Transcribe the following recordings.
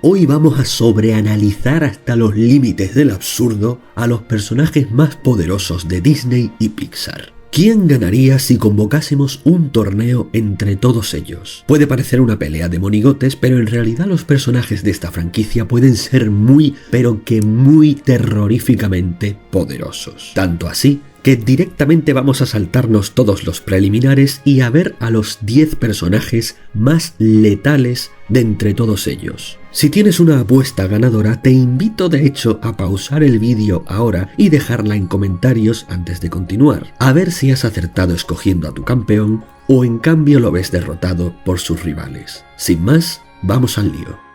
Hoy vamos a sobreanalizar hasta los límites del absurdo a los personajes más poderosos de Disney y Pixar. ¿Quién ganaría si convocásemos un torneo entre todos ellos? Puede parecer una pelea de monigotes, pero en realidad los personajes de esta franquicia pueden ser muy, pero que muy terroríficamente poderosos. Tanto así que directamente vamos a saltarnos todos los preliminares y a ver a los 10 personajes más letales de entre todos ellos. Si tienes una apuesta ganadora, te invito de hecho a pausar el vídeo ahora y dejarla en comentarios antes de continuar, a ver si has acertado escogiendo a tu campeón o en cambio lo ves derrotado por sus rivales. Sin más, vamos al lío.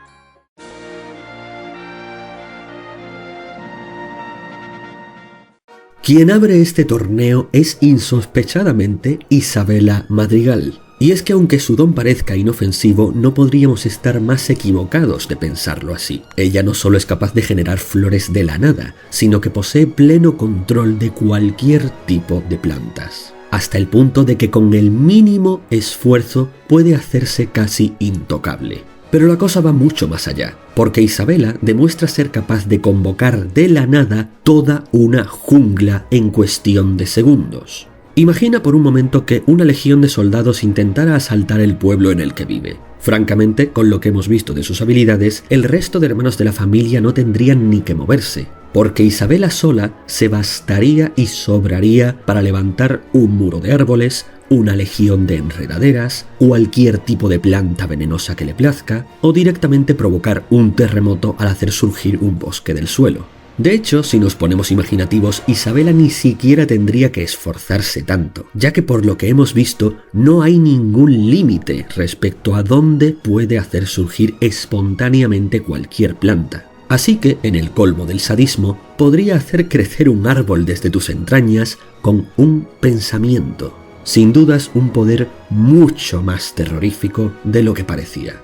Quien abre este torneo es insospechadamente Isabela Madrigal. Y es que aunque su don parezca inofensivo, no podríamos estar más equivocados de pensarlo así. Ella no solo es capaz de generar flores de la nada, sino que posee pleno control de cualquier tipo de plantas, hasta el punto de que con el mínimo esfuerzo puede hacerse casi intocable. Pero la cosa va mucho más allá, porque Isabela demuestra ser capaz de convocar de la nada toda una jungla en cuestión de segundos. Imagina por un momento que una legión de soldados intentara asaltar el pueblo en el que vive. Francamente, con lo que hemos visto de sus habilidades, el resto de hermanos de la familia no tendrían ni que moverse, porque Isabela sola se bastaría y sobraría para levantar un muro de árboles, una legión de enredaderas, cualquier tipo de planta venenosa que le plazca, o directamente provocar un terremoto al hacer surgir un bosque del suelo. De hecho, si nos ponemos imaginativos, Isabela ni siquiera tendría que esforzarse tanto, ya que por lo que hemos visto no hay ningún límite respecto a dónde puede hacer surgir espontáneamente cualquier planta. Así que, en el colmo del sadismo, podría hacer crecer un árbol desde tus entrañas con un pensamiento. Sin dudas, un poder mucho más terrorífico de lo que parecía.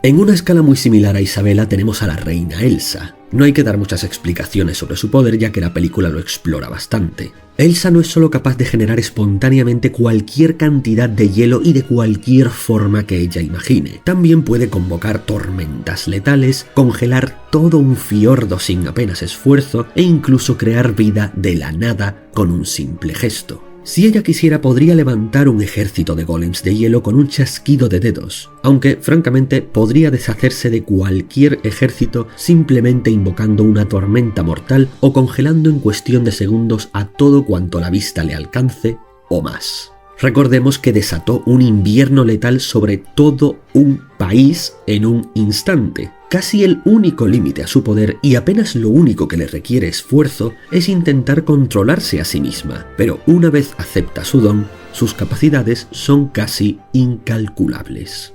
En una escala muy similar a Isabela tenemos a la reina Elsa. No hay que dar muchas explicaciones sobre su poder, ya que la película lo explora bastante. Elsa no es solo capaz de generar espontáneamente cualquier cantidad de hielo y de cualquier forma que ella imagine. También puede convocar tormentas letales, congelar todo un fiordo sin apenas esfuerzo e incluso crear vida de la nada con un simple gesto. Si ella quisiera, podría levantar un ejército de golems de hielo con un chasquido de dedos, aunque francamente podría deshacerse de cualquier ejército simplemente invocando una tormenta mortal o congelando en cuestión de segundos a todo cuanto la vista le alcance o más. Recordemos que desató un invierno letal sobre todo un país en un instante. Casi el único límite a su poder y apenas lo único que le requiere esfuerzo es intentar controlarse a sí misma, pero una vez acepta su don, sus capacidades son casi incalculables.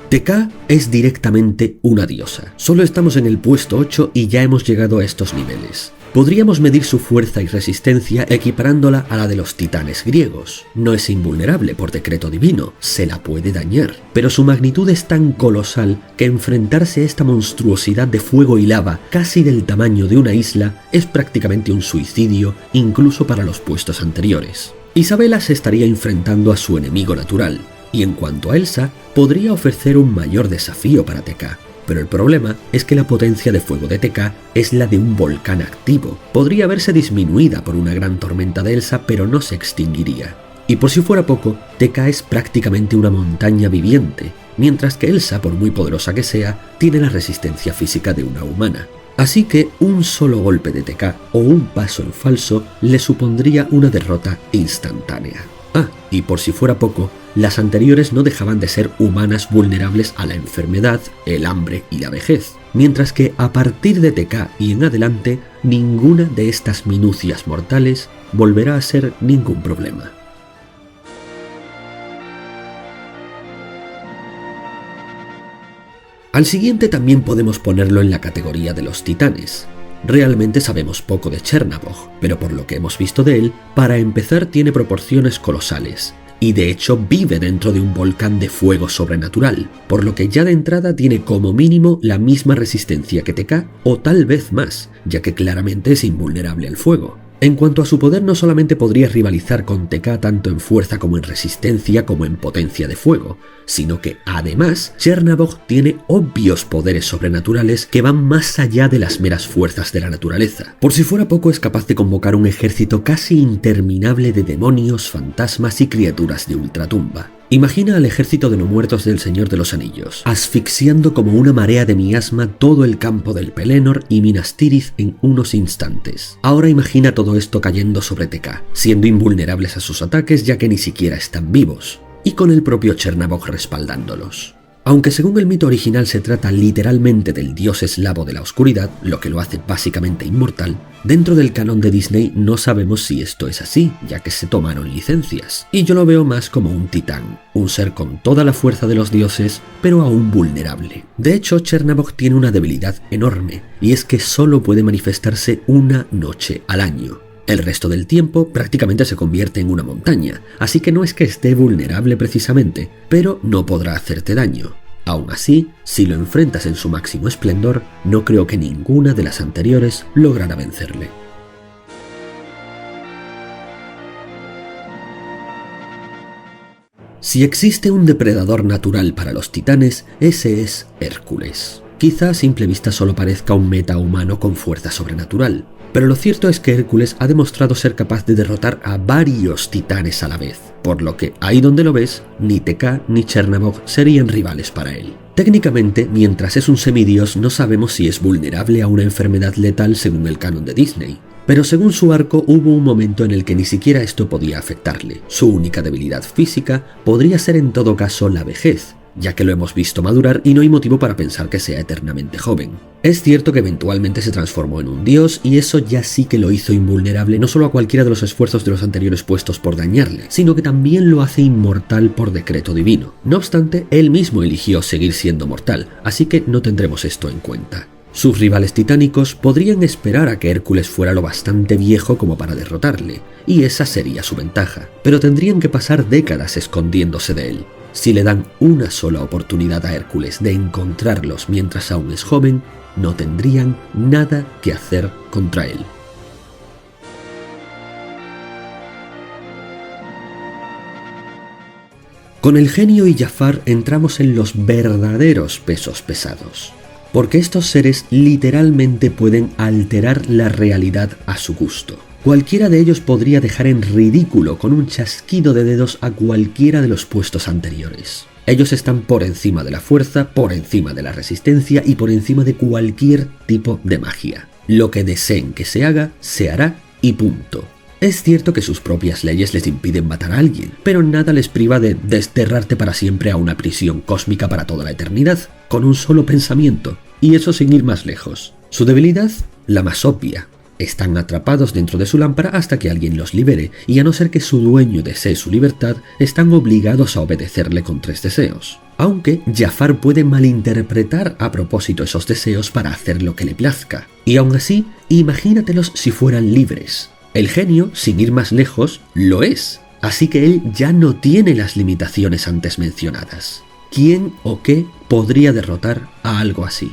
TK es directamente una diosa. Solo estamos en el puesto 8 y ya hemos llegado a estos niveles. Podríamos medir su fuerza y resistencia equiparándola a la de los titanes griegos. No es invulnerable por decreto divino, se la puede dañar, pero su magnitud es tan colosal que enfrentarse a esta monstruosidad de fuego y lava, casi del tamaño de una isla, es prácticamente un suicidio, incluso para los puestos anteriores. Isabela se estaría enfrentando a su enemigo natural, y en cuanto a Elsa, podría ofrecer un mayor desafío para TK. Pero el problema es que la potencia de fuego de TK es la de un volcán activo. Podría verse disminuida por una gran tormenta de Elsa, pero no se extinguiría. Y por si fuera poco, TK es prácticamente una montaña viviente, mientras que Elsa, por muy poderosa que sea, tiene la resistencia física de una humana. Así que un solo golpe de TK o un paso en falso le supondría una derrota instantánea. Ah, y por si fuera poco, las anteriores no dejaban de ser humanas vulnerables a la enfermedad, el hambre y la vejez, mientras que a partir de TK y en adelante, ninguna de estas minucias mortales volverá a ser ningún problema. Al siguiente también podemos ponerlo en la categoría de los titanes. Realmente sabemos poco de Chernabog, pero por lo que hemos visto de él, para empezar tiene proporciones colosales. y de hecho vive dentro de un volcán de fuego sobrenatural, por lo que ya de entrada tiene como mínimo la misma resistencia que TK o tal vez más, ya que claramente es invulnerable al fuego. En cuanto a su poder, no solamente podría rivalizar con TK tanto en fuerza como en resistencia como en potencia de fuego, sino que además Chernabog tiene obvios poderes sobrenaturales que van más allá de las meras fuerzas de la naturaleza. Por si fuera poco, es capaz de convocar un ejército casi interminable de demonios, fantasmas y criaturas de ultratumba. Imagina al ejército de no muertos del Señor de los Anillos, asfixiando como una marea de miasma todo el campo del Pelennor y Minas Tirith en unos instantes. Ahora imagina todo esto cayendo sobre TK, siendo invulnerables a sus ataques ya que ni siquiera están vivos, y con el propio Chernabog respaldándolos. Aunque según el mito original se trata literalmente del dios eslavo de la oscuridad, lo que lo hace básicamente inmortal, dentro del canon de Disney no sabemos si esto es así, ya que se tomaron licencias, y yo lo veo más como un titán, un ser con toda la fuerza de los dioses, pero aún vulnerable. De hecho, Chernabog tiene una debilidad enorme, y es que solo puede manifestarse una noche al año. El resto del tiempo prácticamente se convierte en una montaña, así que no es que esté vulnerable precisamente, pero no podrá hacerte daño. Aún así, si lo enfrentas en su máximo esplendor, no creo que ninguna de las anteriores lograra vencerle. Si existe un depredador natural para los titanes, ese es Hércules. Quizá a simple vista solo parezca un metahumano con fuerza sobrenatural, pero lo cierto es que Hércules ha demostrado ser capaz de derrotar a varios titanes a la vez, por lo que ahí donde lo ves, ni TK ni Chernabog serían rivales para él. Técnicamente, mientras es un semidios, no sabemos si es vulnerable a una enfermedad letal según el canon de Disney, pero según su arco hubo un momento en el que ni siquiera esto podía afectarle. Su única debilidad física podría ser en todo caso la vejez, ya que lo hemos visto madurar y no hay motivo para pensar que sea eternamente joven. Es cierto que eventualmente se transformó en un dios y eso ya sí que lo hizo invulnerable no solo a cualquiera de los esfuerzos de los anteriores puestos por dañarle, sino que también lo hace inmortal por decreto divino. No obstante, él mismo eligió seguir siendo mortal, así que no tendremos esto en cuenta. Sus rivales titánicos podrían esperar a que Hércules fuera lo bastante viejo como para derrotarle, y esa sería su ventaja, pero tendrían que pasar décadas escondiéndose de él. Si le dan una sola oportunidad a Hércules de encontrarlos mientras aún es joven, no tendrían nada que hacer contra él. Con el genio y Jafar entramos en los verdaderos pesos pesados, porque estos seres literalmente pueden alterar la realidad a su gusto. Cualquiera de ellos podría dejar en ridículo con un chasquido de dedos a cualquiera de los puestos anteriores. Ellos están por encima de la fuerza, por encima de la resistencia y por encima de cualquier tipo de magia. Lo que deseen que se haga, se hará y punto. Es cierto que sus propias leyes les impiden matar a alguien, pero nada les priva de desterrarte para siempre a una prisión cósmica para toda la eternidad, con un solo pensamiento, y eso sin ir más lejos. Su debilidad, la más obvia. Están atrapados dentro de su lámpara hasta que alguien los libere, y a no ser que su dueño desee su libertad, están obligados a obedecerle con 3 deseos. Aunque Jafar puede malinterpretar a propósito esos deseos para hacer lo que le plazca. Y aún así, imagínatelos si fueran libres. El genio, sin ir más lejos, lo es, así que él ya no tiene las limitaciones antes mencionadas. ¿Quién o qué podría derrotar a algo así?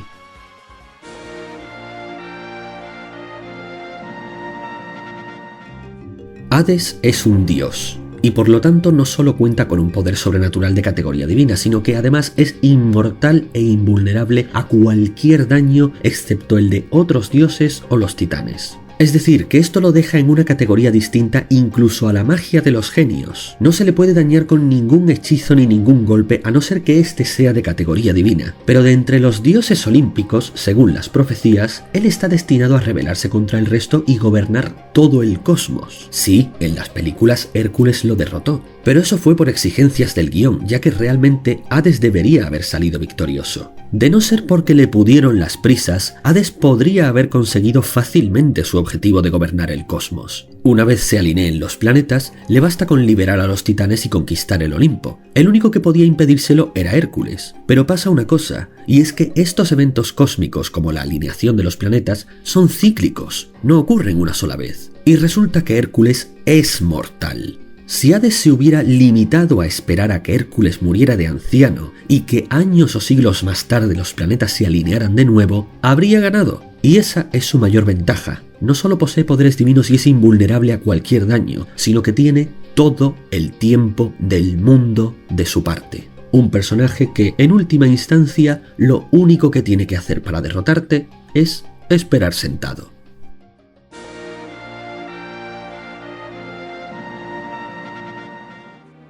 Hades es un dios, y por lo tanto no solo cuenta con un poder sobrenatural de categoría divina, sino que además es inmortal e invulnerable a cualquier daño excepto el de otros dioses o los titanes. Es decir, que esto lo deja en una categoría distinta incluso a la magia de los genios. No se le puede dañar con ningún hechizo ni ningún golpe a no ser que éste sea de categoría divina. Pero de entre los dioses olímpicos, según las profecías, él está destinado a rebelarse contra el resto y gobernar todo el cosmos. Sí, en las películas Hércules lo derrotó, pero eso fue por exigencias del guión, ya que realmente Hades debería haber salido victorioso. De no ser porque le pudieron las prisas, Hades podría haber conseguido fácilmente su objetivo de gobernar el cosmos. Una vez se alineen los planetas, le basta con liberar a los titanes y conquistar el Olimpo. El único que podía impedírselo era Hércules. Pero pasa una cosa, y es que estos eventos cósmicos como la alineación de los planetas son cíclicos, no ocurren una sola vez. Y resulta que Hércules es mortal. Si Hades se hubiera limitado a esperar a que Hércules muriera de anciano y que años o siglos más tarde los planetas se alinearan de nuevo, habría ganado. Y esa es su mayor ventaja. No solo posee poderes divinos y es invulnerable a cualquier daño, sino que tiene todo el tiempo del mundo de su parte. Un personaje que, en última instancia, lo único que tiene que hacer para derrotarte es esperar sentado.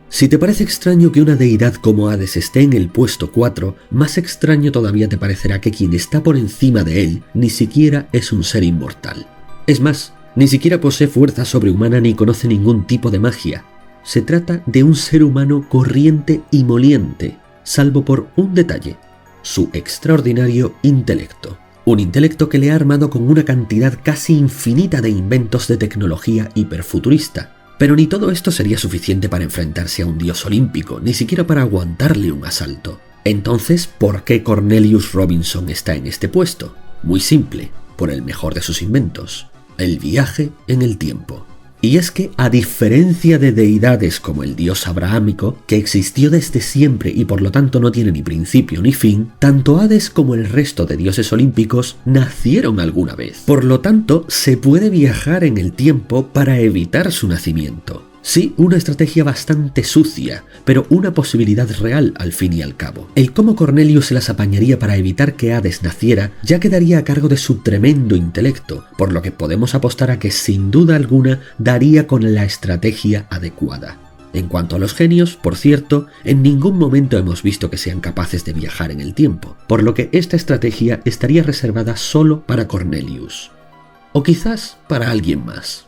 Si te parece extraño que una deidad como Hades esté en el puesto 4, más extraño todavía te parecerá que quien está por encima de él ni siquiera es un ser inmortal. Es más, ni siquiera posee fuerza sobrehumana ni conoce ningún tipo de magia. Se trata de un ser humano corriente y moliente, salvo por un detalle: su extraordinario intelecto. Un intelecto que le ha armado con una cantidad casi infinita de inventos de tecnología hiperfuturista. Pero ni todo esto sería suficiente para enfrentarse a un dios olímpico, ni siquiera para aguantarle un asalto. Entonces, ¿por qué Cornelius Robinson está en este puesto? Muy simple, por el mejor de sus inventos: el viaje en el tiempo. Y es que, a diferencia de deidades como el dios abrahámico, que existió desde siempre y por lo tanto no tiene ni principio ni fin, tanto Hades como el resto de dioses olímpicos nacieron alguna vez. Por lo tanto, se puede viajar en el tiempo para evitar su nacimiento. Sí, una estrategia bastante sucia, pero una posibilidad real al fin y al cabo. El cómo Cornelius se las apañaría para evitar que Hades naciera ya quedaría a cargo de su tremendo intelecto, por lo que podemos apostar a que sin duda alguna daría con la estrategia adecuada. En cuanto a los genios, por cierto, en ningún momento hemos visto que sean capaces de viajar en el tiempo, por lo que esta estrategia estaría reservada solo para Cornelius. O quizás para alguien más.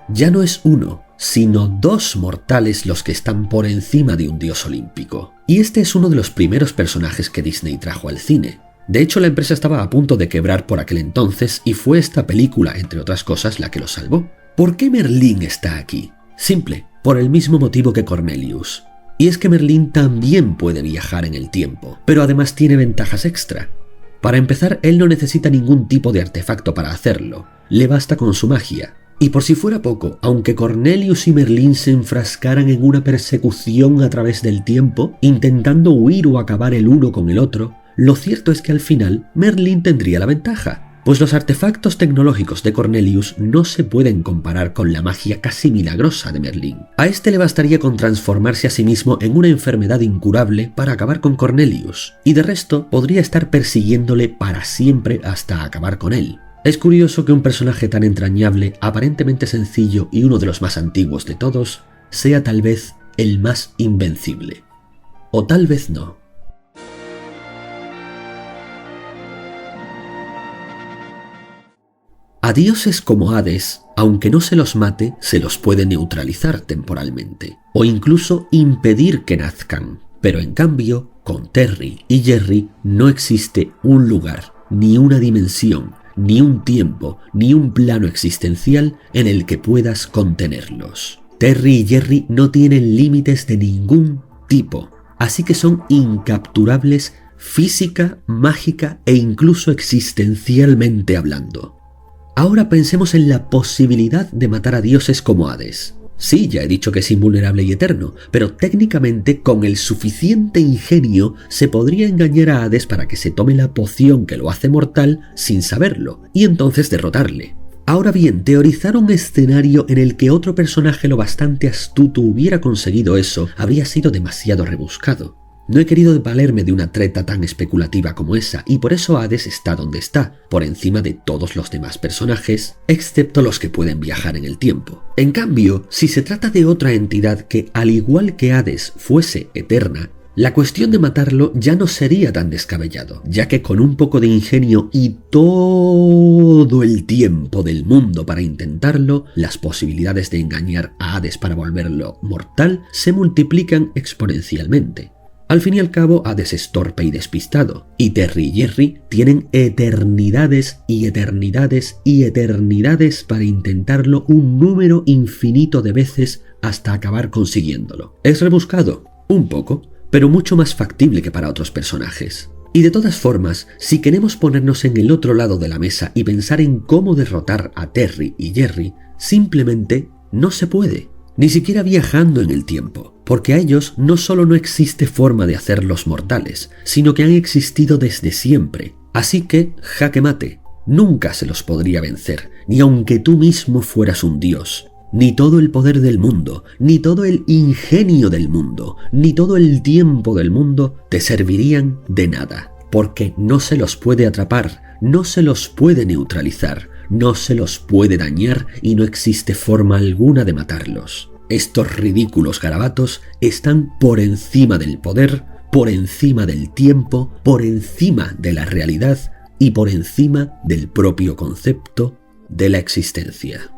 Ya no es uno, sino dos mortales los que están por encima de un dios olímpico. Y este es uno de los primeros personajes que Disney trajo al cine. De hecho, la empresa estaba a punto de quebrar por aquel entonces y fue esta película, entre otras cosas, la que lo salvó. ¿Por qué Merlín está aquí? Simple, por el mismo motivo que Cornelius. Y es que Merlín también puede viajar en el tiempo, pero además tiene ventajas extra. Para empezar, él no necesita ningún tipo de artefacto para hacerlo, le basta con su magia. Y por si fuera poco, aunque Cornelius y Merlín se enfrascaran en una persecución a través del tiempo, intentando huir o acabar el uno con el otro, lo cierto es que al final Merlín tendría la ventaja, pues los artefactos tecnológicos de Cornelius no se pueden comparar con la magia casi milagrosa de Merlín. A este le bastaría con transformarse a sí mismo en una enfermedad incurable para acabar con Cornelius, y de resto podría estar persiguiéndole para siempre hasta acabar con él. Es curioso que un personaje tan entrañable, aparentemente sencillo y uno de los más antiguos de todos, sea tal vez el más invencible. O tal vez no. A dioses como Hades, aunque no se los mate, se los puede neutralizar temporalmente, o incluso impedir que nazcan. Pero en cambio, con Terry y Jerry no existe un lugar, ni una dimensión, ni un tiempo, ni un plano existencial en el que puedas contenerlos. Terry y Jerry no tienen límites de ningún tipo, así que son incapturables física, mágica e incluso existencialmente hablando. Ahora pensemos en la posibilidad de matar a dioses como Hades. Sí, ya he dicho que es invulnerable y eterno, pero técnicamente con el suficiente ingenio se podría engañar a Hades para que se tome la poción que lo hace mortal sin saberlo, y entonces derrotarle. Ahora bien, teorizar un escenario en el que otro personaje lo bastante astuto hubiera conseguido eso habría sido demasiado rebuscado. No he querido valerme de una treta tan especulativa como esa, y por eso Hades está donde está, por encima de todos los demás personajes, excepto los que pueden viajar en el tiempo. En cambio, si se trata de otra entidad que, al igual que Hades, fuese eterna, la cuestión de matarlo ya no sería tan descabellado, ya que con un poco de ingenio y todo el tiempo del mundo para intentarlo, las posibilidades de engañar a Hades para volverlo mortal se multiplican exponencialmente. Al fin y al cabo, Hades es torpe y despistado, y Terry y Jerry tienen eternidades y eternidades y eternidades para intentarlo un número infinito de veces hasta acabar consiguiéndolo. ¿Es rebuscado? Un poco, pero mucho más factible que para otros personajes. Y de todas formas, si queremos ponernos en el otro lado de la mesa y pensar en cómo derrotar a Terry y Jerry, simplemente no se puede. Ni siquiera viajando en el tiempo, porque a ellos no solo no existe forma de hacerlos mortales, sino que han existido desde siempre. Así que, jaque mate, nunca se los podría vencer, ni aunque tú mismo fueras un dios. Ni todo el poder del mundo, ni todo el ingenio del mundo, ni todo el tiempo del mundo te servirían de nada, porque no se los puede atrapar, no se los puede neutralizar, no se los puede dañar y no existe forma alguna de matarlos. Estos ridículos garabatos están por encima del poder, por encima del tiempo, por encima de la realidad y por encima del propio concepto de la existencia.